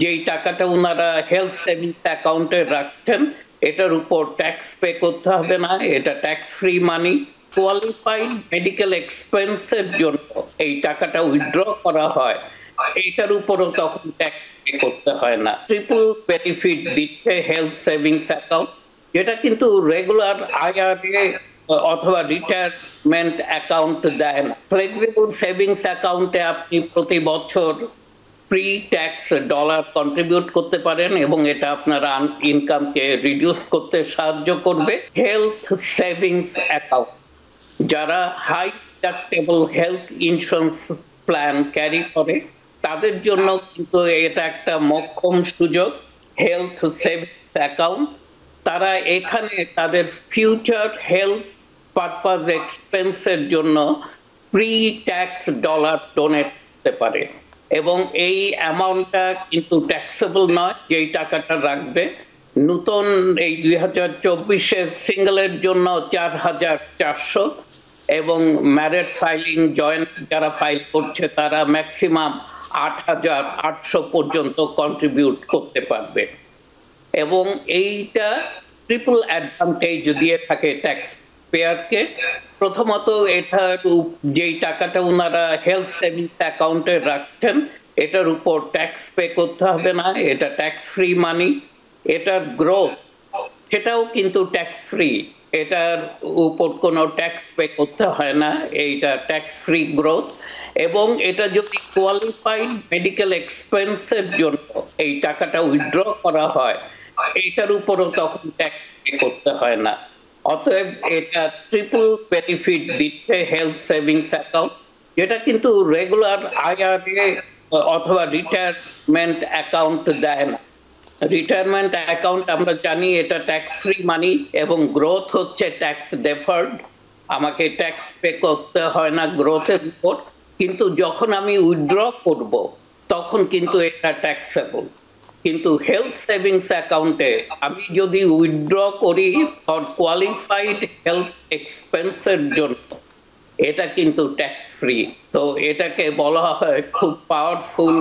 যেই টাকাটা উনারা হেলথ সেভিংস অ্যাকাউন্টে রাখছেন এটার উপর ট্যাক্স পে করতে হবে না, এটা tax free money. Qualified medical এক্সপেন্সের জন্য এই টাকাটা উইথড্র করা হয়, এটার উপরও তখন ট্যাক্স পে করতে হয় না। ট্রিপল বেনিফিট দিচ্ছে হেলথ সেভিংস অ্যাকাউন্ট, যেটা কিন্তু রেগুলার আইআরএ অথবা রিটায়ারমেন্ট অ্যাকাউন্ট দেয় না। ফ্লেক্সিবল সেভিংস অ্যাকাউন্টে আপনি প্রতি বছর প্রি ট্যাক্স ডলার কন্ট্রিবিউট করতে পারেন এবং এটা আপনার ইনকামকে রিডিউস করতে সাহায্য করবে। হেলথ সেভিংস অ্যাকাউন্ট, যারা high deductible health insurance plan carry করে তাদের জন্য কিন্তু এটা একটা মোক্ষম সুযোগ। হেলথ সেভিংস অ্যাকাউন্ট, তারা এখানে তাদের ফিউচার হেলথ পারপাস এক্সপেন্সের জন্য প্রি ট্যাক্স ডলার ডোনেট করতে পারে এবং এই অ্যামাউন্টটা কিন্তু ট্যাক্সেবল নয়। যেই টাকাটা রাখবে, নতুন এই 2024-এর সিঙ্গেলের জন্য 4,400 এবং ম্যারেড ফাইলিং জয়েন্ট যারা ফাইল করছে তারা ম্যাক্সিমাম 8,800 পর্যন্ত কন্ট্রিবিউট করতে পারবে এবং এইটা ট্রিপল অ্যাডভান্টেজ দিয়ে থাকে ট্যাক্স পেয়ারকে। প্রথমত, এটা যেই টাকাটা উনারা হেলথ সেভিংস অ্যাকাউন্টে রাখছেন এটার উপর ট্যাক্স পে করতে হবে না, এটা ট্যাক্স ফ্রি মানি। এটার গ্রোথ সেটাও কিন্তু ট্যাক্স ফ্রি, এটার উপর কোনো ট্যাক্স পে করতে হয় না, এইটা ট্যাক্স ফ্রি গ্রোথ। এবং এটা যদি কোয়ালিফাইড মেডিকেল এক্সপেন্সের জন্য এই টাকাটা উইথড্র করা হয় এইটার উপরও তখন ট্যাক্স পে করতে হয় না। অতএব এটা ট্রিপল বেনিফিট দিচ্ছে হেলথ সেভিংস অ্যাকাউন্ট, যেটা কিন্তু রেগুলার আইআরএ অথবা রিটায়ারমেন্ট অ্যাকাউন্ট দেয় না। রিটায়ারমেন্ট অ্যাকাউন্ট আমরা জানি এটা ট্যাক্স ফ্রি মানি এবং গ্রোথ হচ্ছে ট্যাক্স ডেফার্ড, আমাকে ট্যাক্স পে করতে হয় না গ্রোথের উপর, কিন্তু যখন আমি উইথড্র করব তখন কিন্তু এটা ট্যাক্সেবল। কিন্তু হেলথ সেভিংস অ্যাকাউন্টে আমি যদি উইথড্র করি ফর কোয়ালিফাইড হেলথ এক্সপেন্সের জন্য এটা কিন্তু ট্যাক্স ফ্রি। তো এটাকে বলা হয় খুব পাওয়ারফুল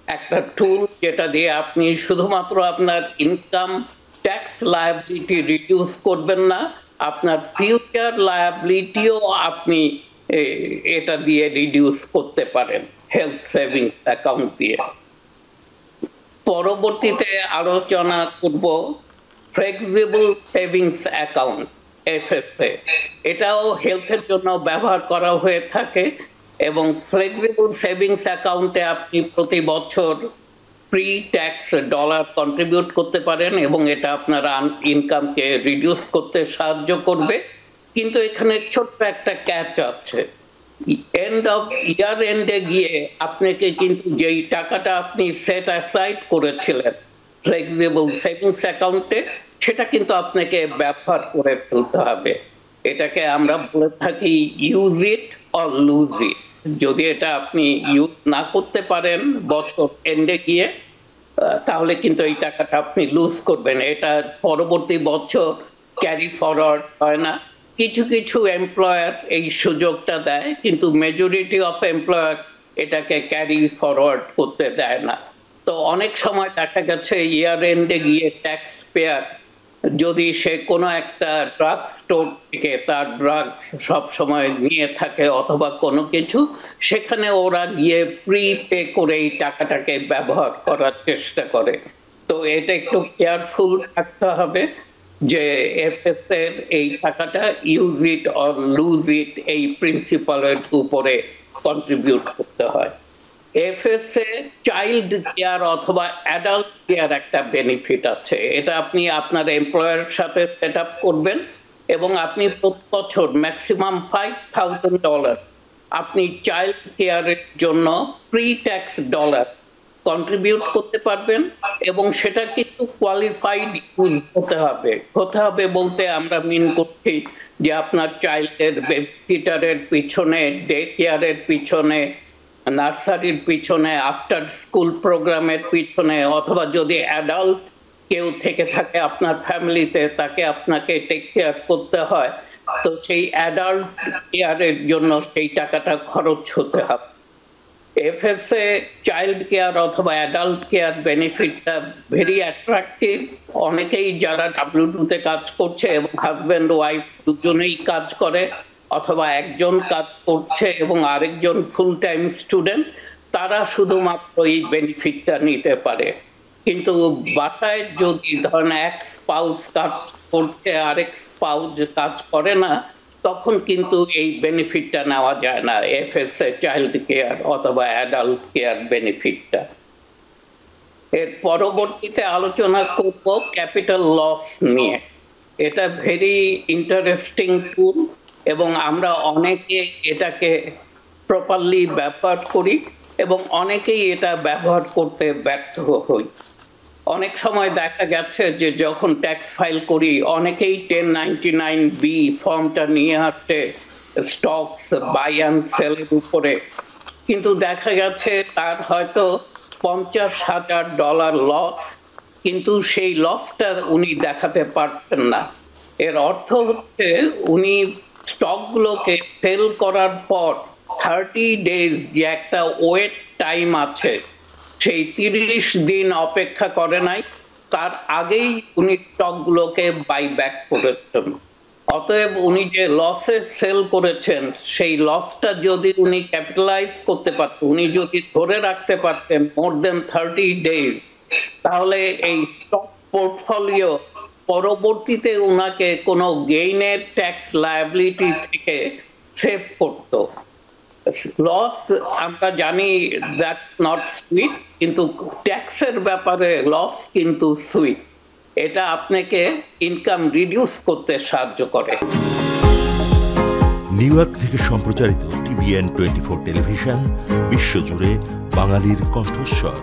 একটা টুল, যেটা দিয়ে আপনি শুধুমাত্র আপনার ইনকাম ট্যাক্স লায়াবিলিটি রিডিউস করবেন না, আপনার ফিউচার লায়াবিলিটিও আপনি এটা দিয়ে রিডিউস করতে পারেন হেলথ সেভিংস অ্যাকাউন্ট দিয়ে। পরবর্তীতে আলোচনা করব ফ্লেক্সিবল সেভিংস অ্যাকাউন্ট, এফএসএ। এটাও হেলথের জন্য ব্যবহার করা হয়ে থাকে এবং ফ্লেক্সিবল সেভিংস অ্যাকাউন্টে আপনি প্রতি বছর প্রি ট্যাক্স ডলার কন্ট্রিবিউট করতে পারেন এবং এটা আপনার ইনকামকে রিডিউস করতে সাহায্য করবে। কিন্তু এখানে ছোট্ট একটা ক্যাচ আছে, এন্ড অফ ইয়ার এন্ডে গিয়ে আপনাকে কিন্তু যেই টাকাটা আপনি সেট অ্যাসাইড করেছিলেন ফ্লেক্সিবল সেভিংস অ্যাকাউন্টে সেটা কিন্তু আপনাকে ব্যবহার করে ফেলতে হবে। এটাকে আমরা বলে থাকি use it or lose it. যদি এটা আপনি ইউজ না করতে পারেন বছর এন্ডে গিয়ে তাহলে কিন্তু এই টাকাটা আপনি লুজ করবেন, এটা পরবর্তী বছর ক্যারি ফরওয়ার্ড হয় না। কিছু কিছু এমপ্লয়ার এই সুযোগটা দেয় কিন্তু মেজরিটি অফ এমপ্লয়ার এটাকে ক্যারি ফরওয়ার্ড করতে দেয় না। তো অনেক সময় দেখা গেছে ইয়ার এন্ডে গিয়ে ট্যাক্স পেয়ার যদি সে কোনো একটা ড্রাগ স্টোর থেকে তার ড্রাগস সব সময় নিয়ে থাকে অথবা কোনো কিছু, সেখানে ওরা গিয়ে প্রি পে করে এই টাকাটাকে ব্যবহার করার চেষ্টা করে। তো এটা একটু কেয়ারফুল থাকতে হবে যে এফএস এর এই টাকাটা use it or lose it এই প্রিন্সিপালের উপরে কন্ট্রিবিউট করতে হয়। এফএস এ চাইল্ড কেয়ার অথবা অ্যাডাল্ট কেয়ার একটা বেনিফিট আছে, এটা আপনি আপনার এমপ্লয়ারের সাথে সেট আপ করবেন এবং আপনি প্রতি বছর ম্যাক্সিমাম $5,000 আপনি চাইল্ড কেয়ারের জন্য প্রি ট্যাক্স ডলার কন্ট্রিবিউট করতে পারবেন এবং সেটা কিন্তু কোয়ালিফাইড ইউজ হতে হবে বলতে আমরা মিন করছি যে আপনার চাইল্ডের বেবিসিটারের পিছনে, ডে কেয়ারের পিছনে, নার্সারির পিছনে, আফটার স্কুল প্রোগ্রামের পিছনে, অথবা যদি অ্যাডাল্ট কেউ থেকে থাকে আপনার ফ্যামিলিতে তাকে আপনাকে টেক কেয়ার করতে হয়, তো সেই অ্যাডাল্ট কেয়ারের জন্য সেই টাকাটা খরচ হতে হবে। এফএসএ চাইল্ড কেয়ার অথবা অ্যাডাল্ট কেয়ার বেনিফিটটা ভেরি অ্যাট্রাকটিভ। অনেকেই যারা W2 কাজ করছে এবং হাজব্যান্ড ওয়াইফ দুজনেই কাজ করে, অথবা একজন কাজ করছে এবং আরেকজন ফুল টাইম স্টুডেন্ট, তারা শুধুমাত্র এই বেনিফিটটা নিতে পারে। কিন্তু বাসায় যদি ধরেন এক স্পাউস কাজ করছে, আরেক স্পাউস কাজ করে না, তখন কিন্তু এই বেনিফিটটা নেওয়া যায় না, এফএসএ চাইল্ড কেয়ার অথবা অ্যাডাল্ট কেয়ার বেনিফিটটা। এর পরবর্তীতে আলোচনা করব ক্যাপিটাল লস নিয়ে। এটা ভেরি ইন্টারেস্টিং টুল এবং আমরা অনেকে এটাকে প্রপারলি ব্যবহার করি এবং অনেকেই এটা ব্যবহার করতে ব্যর্থ হই। অনেক সময় দেখা গেছে যে যখন ট্যাক্স ফাইল করি অনেকেই 1099B ফর্মটা নিয়ে আসছে স্টকস বাই অ্যান্ড সেলের উপরে, কিন্তু দেখা গেছে তার হয়তো $50,000 লস, কিন্তু সেই লসটা উনি দেখাতে পারতেন না। এর অর্থ হচ্ছে উনি স্টকগুলোকে সেল করার পর 30 ডেজ যে একটা ওয়েট টাইম আছে, সেই 30 দিন অপেক্ষা করে নাই, তার আগেই উনি স্টকগুলোকে বাই ব্যাক করেছেন। অতএব উনি যে লসে সেল করেছেন সেই লসটা যদি উনি ক্যাপিটালাইজ করতে পারতেন, উনি যদি ধরে রাখতে পারতেন মোর দেন 30 ডেজ, তাহলে এই স্টক পোর্টফোলিও পরবর্তীতে উনাকে কোনো গেইনের ট্যাক্স লায়াবিলিটি থেকে সেভ করতো। লস আমরা জানি দ্যাট নট সুইট, কিন্তু ট্যাক্সের ব্যাপারে লস কিন্তু সুইট। এটা আপনাকে ইনকাম রিডিউস করতে সাহায্য করে। নিউ ইয়র্ক থেকে সম্প্রচারিত TVN 24 টেলিভিশন বিশ্বজুড়ে বাঙালির কণ্ঠস্বর।